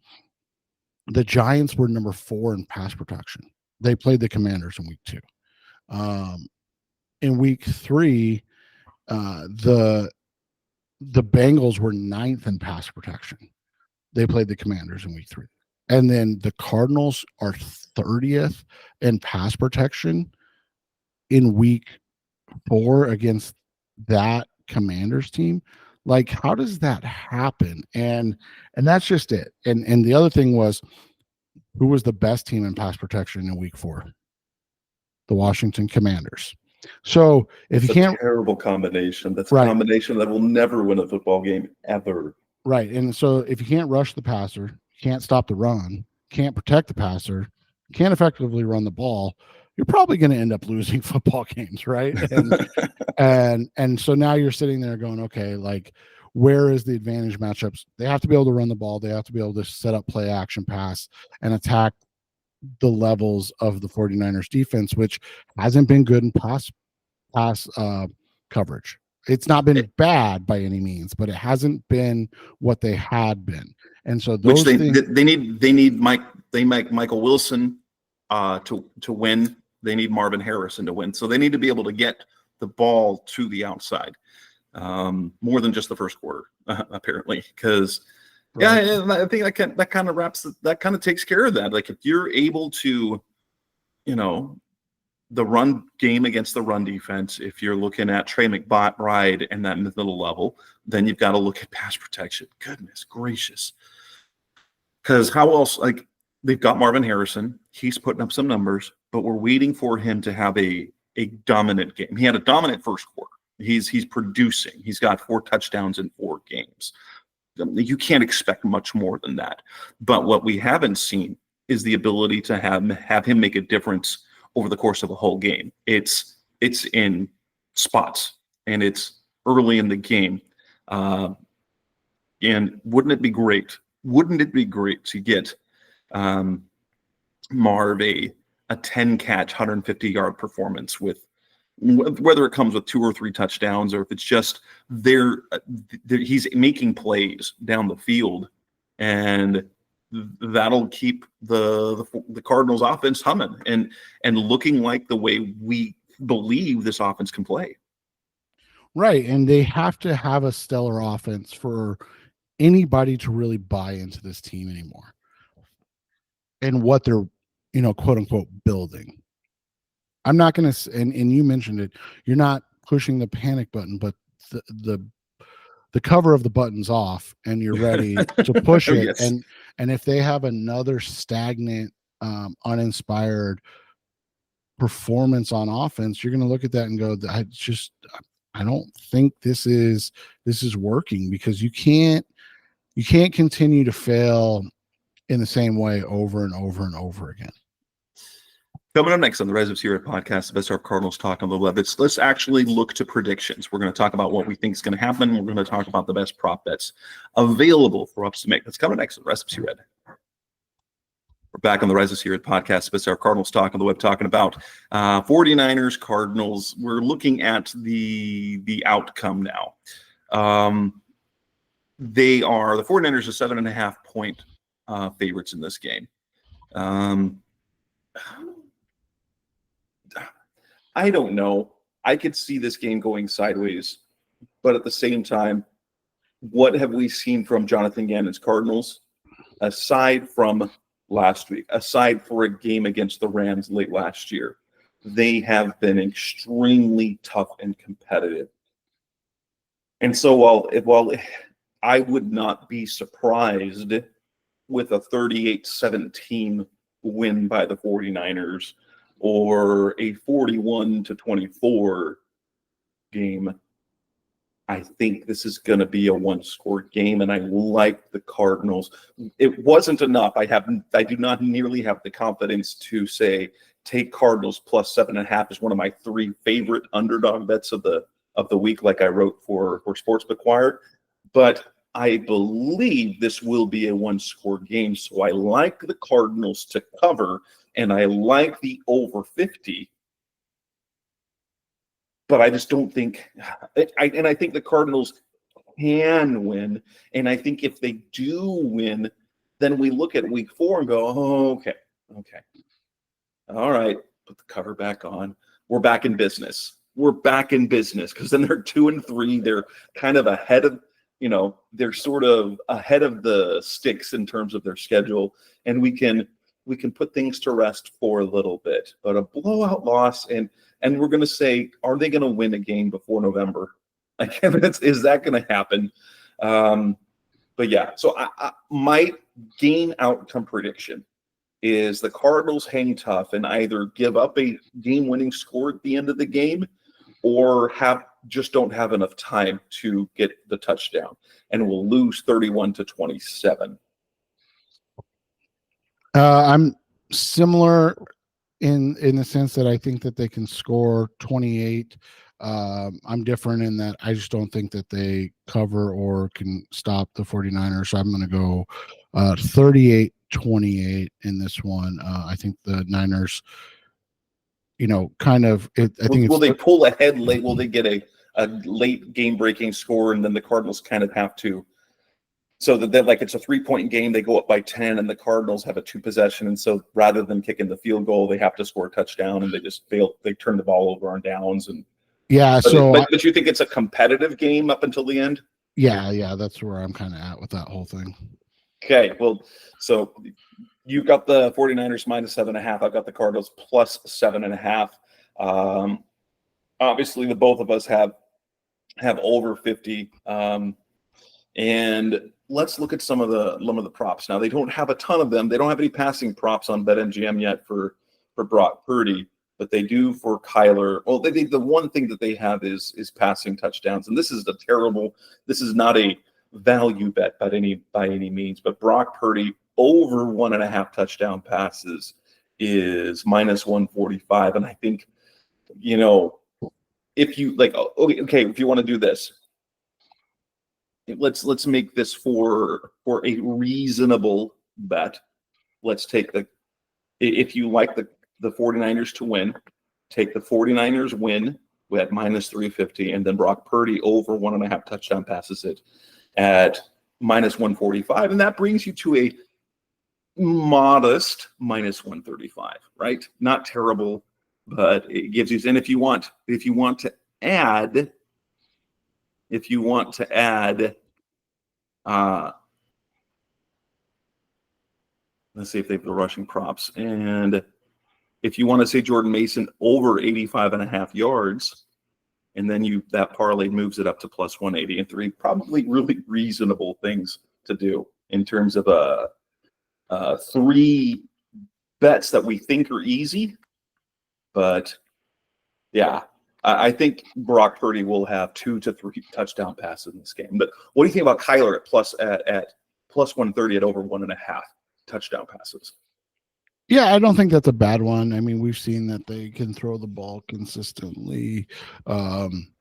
Speaker 4: the Giants were number 4 in pass protection. They played the Commanders in week 2. In week 3, the Bengals were 9th in pass protection. They played the Commanders in week 3. And then the Cardinals are 30th in pass protection in week 4 against that Commanders team. Like, how does that happen? And that's just it. And the other thing was, who was the best team in pass protection in week 4? The Washington Commanders. So if you can't,
Speaker 3: terrible combination. That's a combination that will never win a football game ever.
Speaker 4: Right. And so if you can't rush the passer, can't stop the run, can't protect the passer, can't effectively run the ball, you're probably going to end up losing football games, right? And so now you're sitting there going, okay, like, where is the advantage matchups? They have to be able to run the ball. They have to be able to set up play action pass and attack the levels of the 49ers defense, which hasn't been good in pass coverage. It's not been bad by any means, but it hasn't been what they had been. And so those
Speaker 3: which
Speaker 4: things,
Speaker 3: they need Michael Wilson to win. They need Marvin Harrison to win. So they need to be able to get the ball to the outside more than just the first quarter, apparently. Because right. Yeah, I think that kind of that kind of takes care of that. Like if you're able to, the run game against the run defense, if you're looking at Trey McBride and that middle level, then you've got to look at pass protection. Goodness gracious. Because how else, like, they've got Marvin Harrison. He's putting up some numbers, but we're waiting for him to have a dominant game. He had a dominant first quarter. He's producing. He's got 4 touchdowns in 4 games. You can't expect much more than that. But what we haven't seen is the ability to have him make a difference over the course of a whole game. It's in spots, and it's early in the game. And wouldn't it be great? Wouldn't it be great to get Marv a 10-catch, 150-yard performance with whether it comes with 2 or 3 touchdowns, or if it's just he's making plays down the field, and that'll keep the Cardinals offense humming and looking like the way we believe this offense can play.
Speaker 4: Right. And they have to have a stellar offense for anybody to really buy into this team anymore and what they're, quote unquote, building. I'm not going to, and you mentioned it, you're not pushing the panic button, but the cover of the button's off and you're ready to push it.
Speaker 3: Yes.
Speaker 4: And if they have another stagnant, uninspired performance on offense, you're going to look at that and go, I don't think this is working, because you can't continue to fail in the same way over and over and over again.
Speaker 3: Coming up next on the Rise of Sierra podcast, the best of Cardinals talk on the web. Let's actually look to predictions. We're going to talk about what we think is going to happen. We're going to talk about the best prop bets available for us to make. That's coming next on the Rise of Sierra. We're back on the Rise of Sierra podcast, best of Cardinals talk on the web, talking about 49ers, Cardinals. We're looking at the outcome now. The 49ers are 7.5 point favorites in this game. I don't know. I could see this game going sideways, but at the same time, what have we seen from Jonathan Gannon's Cardinals aside from last week, aside for a game against the Rams late last year? They have been extremely tough and competitive. And so while I would not be surprised with a 38-17 win by the 49ers, or a 41-24 game, I think this is going to be a 1-score game, and I like the Cardinals. It wasn't enough. I do not nearly have the confidence to say take Cardinals plus 7.5 is one of my 3 favorite underdog bets of the week, like I wrote for Sportsbook Wire. But I believe this will be a 1-score game, so I like the Cardinals to cover, and I like the over 50. But I just don't think I think the Cardinals can win. And I think if they do win, then we look at week 4 and go, oh, okay. All right, put the cover back on. We're back in business. Because then they're 2-3. They're kind of ahead of, they're sort of ahead of the sticks in terms of their schedule. And we can put things to rest for a little bit. But a blowout loss, and we're going to say, are they going to win a game before November? Is that going to happen? But yeah, so my game outcome prediction is the Cardinals hang tough and either give up a game-winning score at the end of the game, or just don't have enough time to get the touchdown, and will lose 31-27.
Speaker 4: I'm similar in the sense that I think that they can score 28. I'm different in that I just don't think that they cover or can stop the 49ers. So I'm going to go 38-28 in this one. I think the Niners, kind of. I think
Speaker 3: Will
Speaker 4: it's
Speaker 3: they pull ahead late? Will they get a late game-breaking score, and then the Cardinals kind of have to? So that like it's a 3-point game, they go up by 10, and the Cardinals have a 2-possession, and so rather than kicking the field goal, they have to score a touchdown, and they just fail. They turn the ball over on downs, and
Speaker 4: yeah.
Speaker 3: But you think it's a competitive game up until the end?
Speaker 4: Yeah, that's where I'm kind of at with that whole thing.
Speaker 3: Okay, well, so you've got the 49ers -7.5. I've got the Cardinals +7.5. Obviously, the both of us have over 50. And let's look at some of the props. Now, they don't have a ton of them. They don't have any passing props on BetMGM yet for Brock Purdy, but they do for Kyler. Well, the one thing that they have is passing touchdowns, and this is not a value bet by any means, but Brock Purdy over 1.5 touchdown passes is -145, and I think if you like, okay, if you want to do this. Let's make this for a reasonable bet. Let's take if you like the 49ers to win, take the 49ers win at -350, and then Brock Purdy over 1.5 touchdown passes it at -145, and that brings you to a modest -135, right? Not terrible, but it gives you. And if you want to add. Let's see if they have the rushing props. And if you want to say Jordan Mason over 85.5 yards, and then that parlay moves it up to +180, and 3 probably really reasonable things to do in terms of 3 bets that we think are easy. But yeah. I think Brock Purdy will have 2 to 3 touchdown passes in this game. But what do you think about Kyler at +130 at over 1.5 touchdown passes?
Speaker 4: Yeah, I don't think that's a bad one. I mean, we've seen that they can throw the ball consistently. When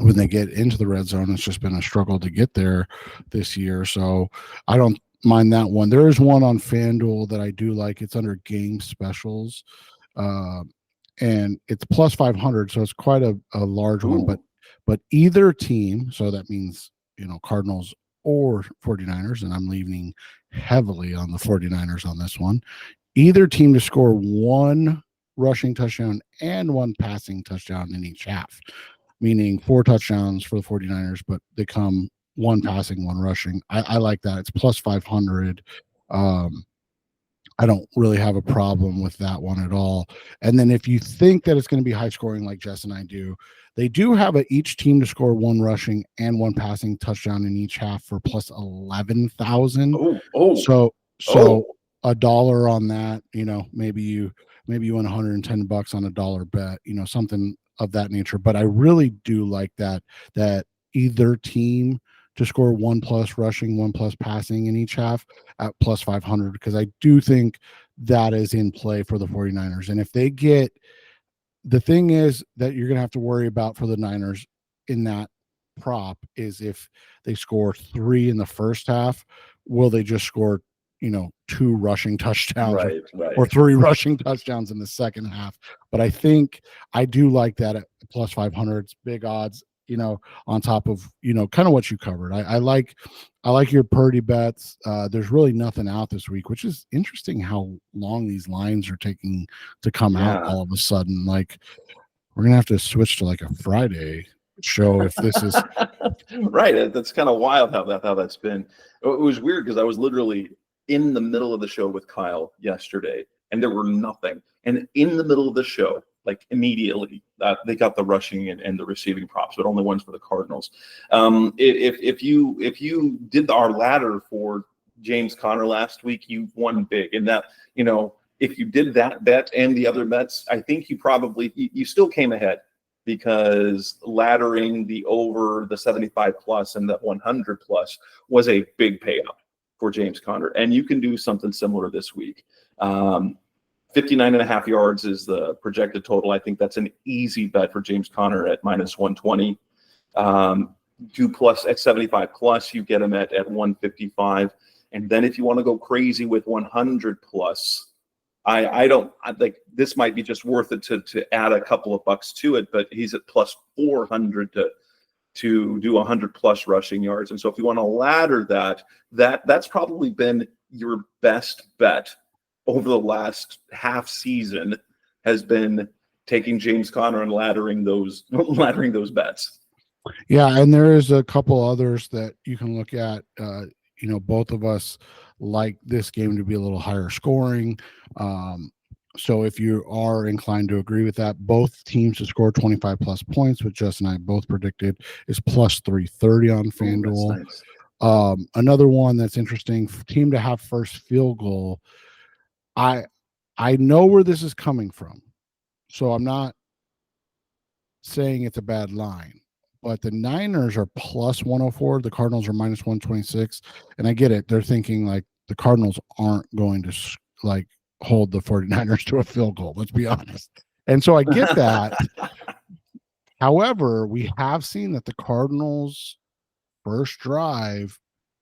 Speaker 4: they get into the red zone, it's just been a struggle to get there this year. So I don't mind that one. There is one on FanDuel that I do like. It's under game specials. And it's +500, so it's quite a large one. But either team, so that means Cardinals or 49ers, and I'm leaning heavily on the 49ers on this one. Either team to score 1 rushing touchdown and 1 passing touchdown in each half, meaning 4 touchdowns for the 49ers, but they come 1 passing, 1 rushing. I like that. It's +500. I don't really have a problem with that one at all. And then if you think that it's going to be high scoring like Jess and I do, they do have each team to score 1 rushing and 1 passing touchdown in each half for +11,000. So $1 on that, maybe you win $110 on $1 bet, something of that nature. But I really do like that either team to score 1+ rushing, 1+ passing in each half at +500, because I do think that is in play for the 49ers. And if they get, the thing is that you're going to have to worry about for the Niners in that prop is if they score 3 in the first half, will they just score 2 rushing touchdowns or 3 rushing touchdowns in the second half? But I think I do like that at +500. It's big odds, on top of, kind of what you covered. I like your Purdy bets. There's really nothing out this week, which is interesting how long these lines are taking to come out all of a sudden. Like, we're going to have to switch to like a Friday show if this is
Speaker 3: right. That's kind of wild how that's been. It was weird because I was literally in the middle of the show with Kyle yesterday, and there were nothing. And in the middle of the show, like immediately, they got the rushing and the receiving props, but only ones for the Cardinals. If you did our ladder for James Conner last week, you won big. And that, if you did that bet and the other bets, I think you still came ahead, because laddering the over the 75+ and the 100+ was a big payout for James Conner. And you can do something similar this week. 59.5 yards is the projected total. I think that's an easy bet for James Conner at minus 120. Do plus at 75 plus, you get him at 155. And then if you want to go crazy with 100 plus, I think this might be just worth it to add a couple of bucks to it, but he's at plus 400 to do 100 plus rushing yards. And so if you want to ladder that's probably been your best bet over the last half season, has been taking James Conner and laddering those bets.
Speaker 4: Yeah, and there is a couple others that you can look at. Both of us like this game to be a little higher scoring. So if you are inclined to agree with that, both teams to score 25 plus points, which Jess and I both predicted, is plus 330 on FanDuel.
Speaker 3: Ooh, that's nice.
Speaker 4: Another one that's interesting, team to have first field goal. I know where this is coming from, so I'm not saying it's a bad line, but the Niners are plus 104, the Cardinals are minus 126, and I get it. They're thinking like the Cardinals aren't going to hold the 49ers to a field goal, let's be honest. And so I get that. However, we have seen that the Cardinals' first drive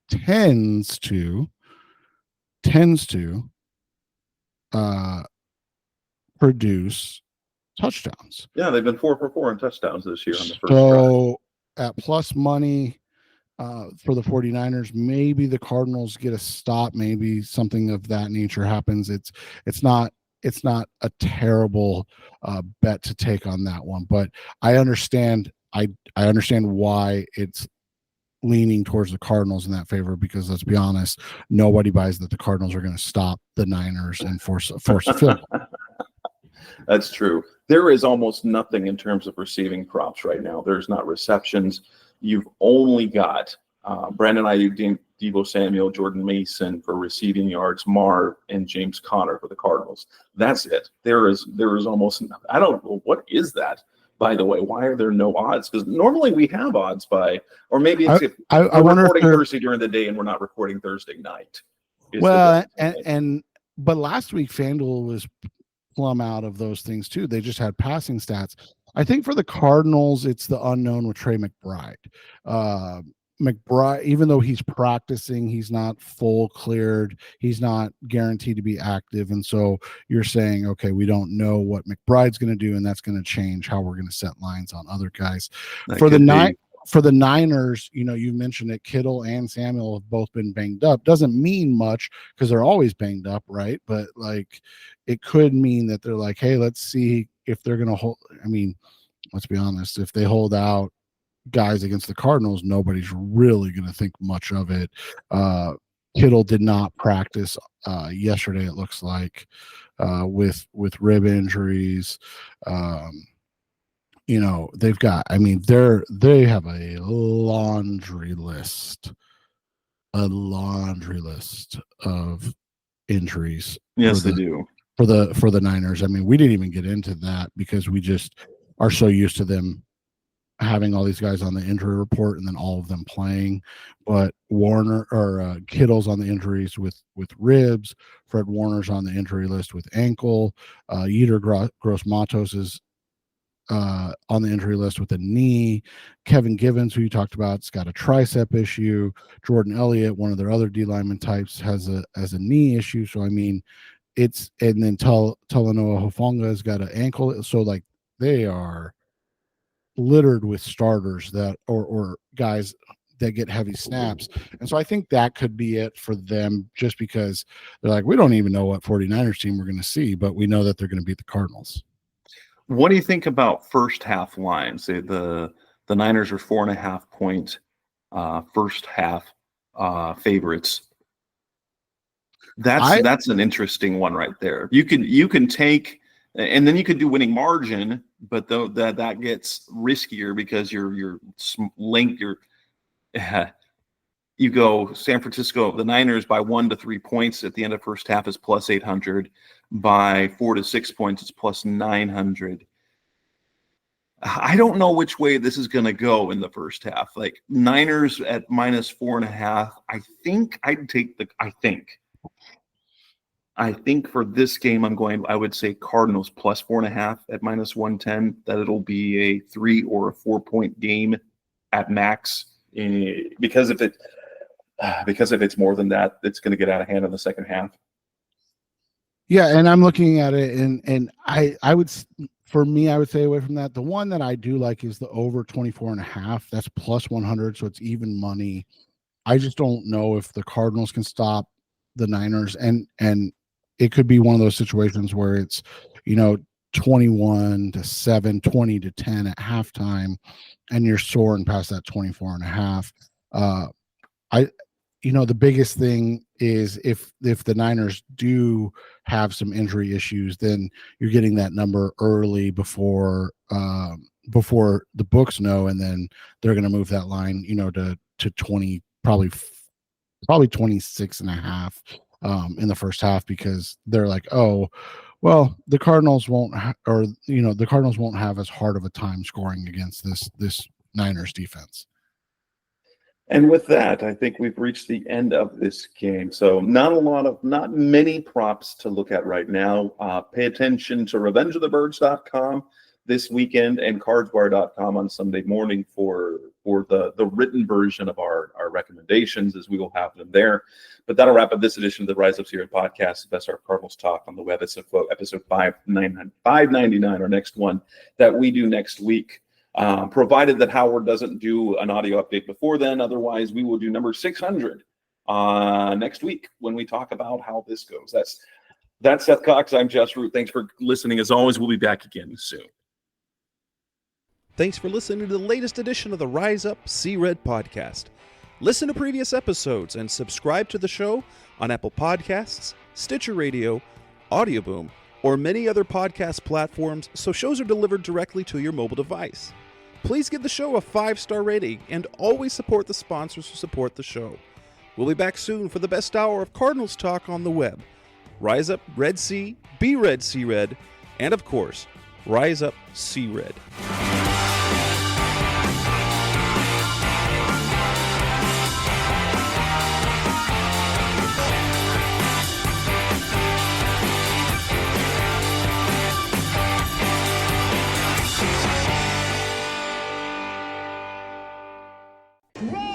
Speaker 4: tends to produce touchdowns.
Speaker 3: Yeah, they've been 4 for 4 in touchdowns this year on the first drive.
Speaker 4: So at plus money for the 49ers, maybe the Cardinals get a stop, maybe something of that nature happens. It's not a terrible bet to take on that one, but I understand why it's leaning towards the Cardinals in that favor, because let's be honest, nobody buys that the Cardinals are going to stop the Niners and force a field goal.
Speaker 3: That's true. There is almost nothing in terms of receiving props right now. There's not receptions. You've only got Brandon Ayuk, Deebo Samuel, Jordan Mason for receiving yards, Marv, and James Conner for the Cardinals. That's it. There is almost, I don't know, what is that? By the way, why are there no odds? Because normally we have odds or maybe it's
Speaker 4: I
Speaker 3: we're
Speaker 4: wonder
Speaker 3: recording
Speaker 4: if
Speaker 3: Thursday during the day and we're not recording Thursday night.
Speaker 4: Well, but last week FanDuel was plumb out of those things too. They just had passing stats. I think for the Cardinals, it's the unknown with Trey McBride. McBride, even though he's practicing, he's not full cleared. He's not guaranteed to be active. And so you're saying, okay, we don't know what McBride's going to do, and that's going to change how we're going to set lines on other guys. For the Niners, you mentioned it, Kittle and Samuel have both been banged up. Doesn't mean much because they're always banged up, right? But it could mean that they're like, hey, let's see if they're going to hold. I mean, let's be honest, if they hold out guys against the Cardinals, nobody's really going to think much of it. Kittle did not practice yesterday, it looks like, with rib injuries. They've got, they have a laundry list of injuries.
Speaker 3: Yes, they do.
Speaker 4: For the Niners. We didn't even get into that because we just are so used to them having all these guys on the injury report and then all of them playing. But Kittle's on the injuries with ribs. Fred Warner's on the injury list with ankle. Yetur Gross-Matos is on the injury list with a knee. Kevin Givens, who you talked about, has got a tricep issue. Jordan Elliott, one of their other D lineman types, has a knee issue. So and then Talanoa Hufanga has got an ankle. So they are littered with starters that or guys that get heavy snaps. And so I think that could be it for them, just because they're like, we don't even know what 49ers team we're going to see, but we know that they're going to beat the Cardinals.
Speaker 3: What do you think about first half lines? The Niners are 4.5 point first half favorites. That's an interesting one right there. You can take, and then you could do winning margin, but though that gets riskier because you're linked. You go San Francisco, the Niners by 1 to 3 points at the end of first half is plus 800. By 4 to 6 points, it's plus 900. I don't know which way this is going to go in the first half. Niners at minus 4.5. I think I'd take I think for this game, I would say Cardinals plus 4.5 at minus 110, that it'll be a 3 or a 4 point game at max. Because if it's more than that, it's going to get out of hand in the second half.
Speaker 4: Yeah, and I'm looking at it, and I would, for me, I would stay away from that. The one that I do like is the over 24.5. That's plus 100, so it's even money. I just don't know if the Cardinals can stop the Niners, and it could be one of those situations where it's 21-7, 20-10 at halftime, and you're soaring past that 24.5. The biggest thing is if the Niners do have some injury issues, then you're getting that number early before the books know, and then they're going to move that line, to 20, probably 26.5 in the first half, because they're like, oh, well, the Cardinals won't the Cardinals won't have as hard of a time scoring against this Niners defense.
Speaker 3: And with that, I think we've reached the end of this game. So not many props to look at right now. Pay attention to revengeofthebirds.com this weekend and cardswire.com on Sunday morning for the written version of our recommendations, as we will have them there. But that'll wrap up this edition of the Rise Up Series podcast, the Best Our Cardinals Talk on the web. It's episode 599, our next one that we do next week. Provided that Howard doesn't do an audio update before then. Otherwise, we will do number 600 next week when we talk about how this goes. That's Seth Cox. I'm Jess Root. Thanks for listening. As always, we'll be back again soon.
Speaker 1: Thanks for listening to the latest edition of the Rise Up, See Red podcast. Listen to previous episodes and subscribe to the show on Apple Podcasts, Stitcher Radio, Audioboom, or many other podcast platforms, so shows are delivered directly to your mobile device. Please give the show a 5-star rating and always support the sponsors who support the show. We'll be back soon for the best hour of Cardinals talk on the web. Rise up, Red Sea, be Red, See Red, and of course, Rise Up, See Red.
Speaker 5: Red!